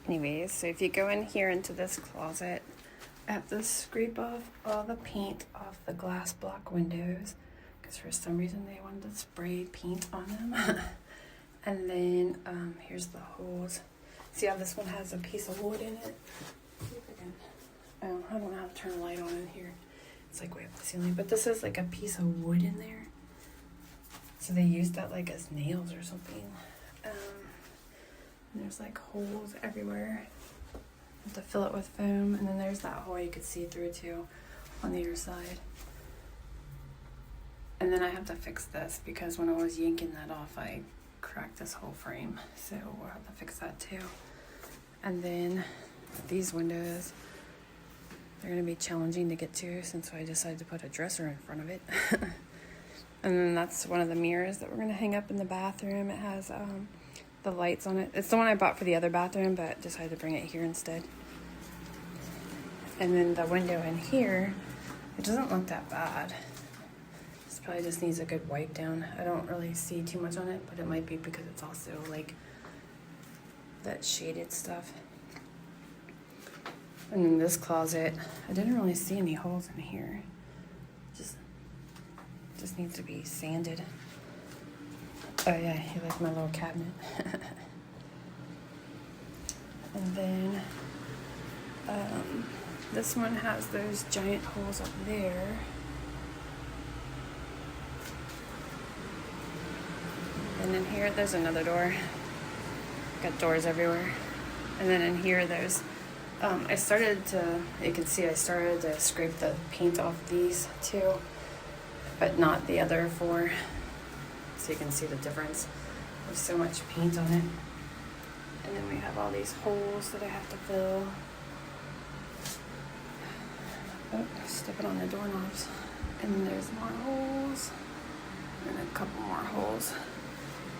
Anyways, so if you go in here into this closet, I have to scrape off all the paint off the glass block windows because for some reason they wanted to spray paint on them. And then here's the holes. See how this one has a piece of wood in it? See if I can. I don't know how to turn the light on in here. It's like way up the ceiling, but this is like a piece of wood in there. So they used that like as nails or something. And there's like holes everywhere. I have to fill it with foam, and then there's that hole you could see through too on the other side. And then I have to fix this because when I was yanking that off, I cracked this whole frame. So we'll have to fix that too. And then these windows, they're gonna be challenging to get to since I decided to put a dresser in front of it. And then that's one of the mirrors that we're gonna hang up in the bathroom. It has the lights on it. It's the one I bought for the other bathroom, but decided to bring it here instead. And then the window in here, it doesn't look that bad. This probably just needs a good wipe down. I don't really see too much on it, but it might be because it's also like that shaded stuff. And then this closet, I didn't really see any holes in here. Just needs to be sanded. Oh yeah, you like my little cabinet. And then this one has those giant holes up there. And in here, there's another door. Got doors everywhere. And then in here, there's, you can see I started to scrape the paint off these two, but not the other four. So you can see the difference. There's so much paint on it. And then we have all these holes that I have to fill. Oh, stepping on the doorknobs. And then there's more holes. And a couple more holes.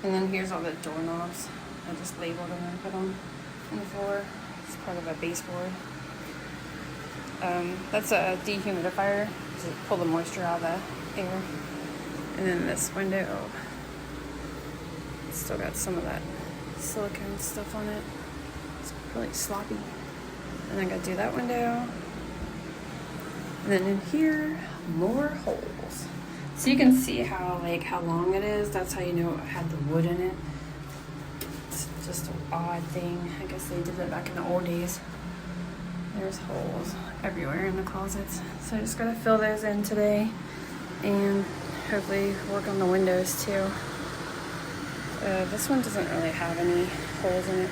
And then here's all the doorknobs. I just labeled them and put them on the floor. It's part of a baseboard. That's a dehumidifier to pull the moisture out of the air. And then this window, it's still got some of that silicone stuff on it. It's really sloppy. And I gotta do that window. And then in here, more holes. So you can see how long it is. That's how you know it had the wood in it. It's just an odd thing. I guess they did that back in the old days. There's holes everywhere in the closets. So I just gotta fill those in today and hopefully work on the windows too. This one doesn't really have any holes in it.